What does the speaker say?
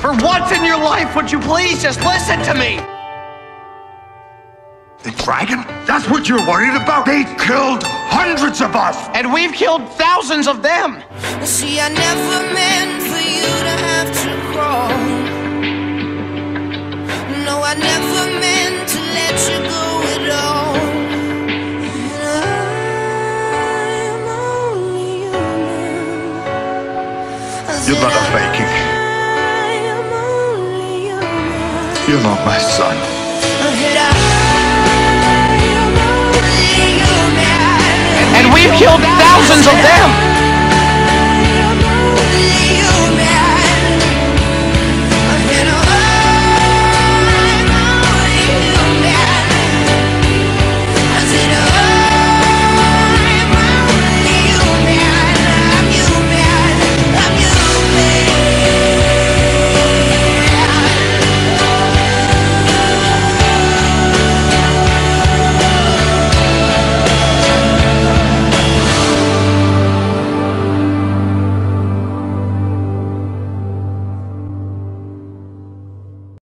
For once in your life, would you please just listen to me? The dragon? That's what you're worried about? They killed hundreds of us! And we've killed thousands of them! See, I never meant for you to have to crawl. No, I never meant to let you go at all. I'm only human. You're not a Viking. You're not my son. And we've killed thousands of them!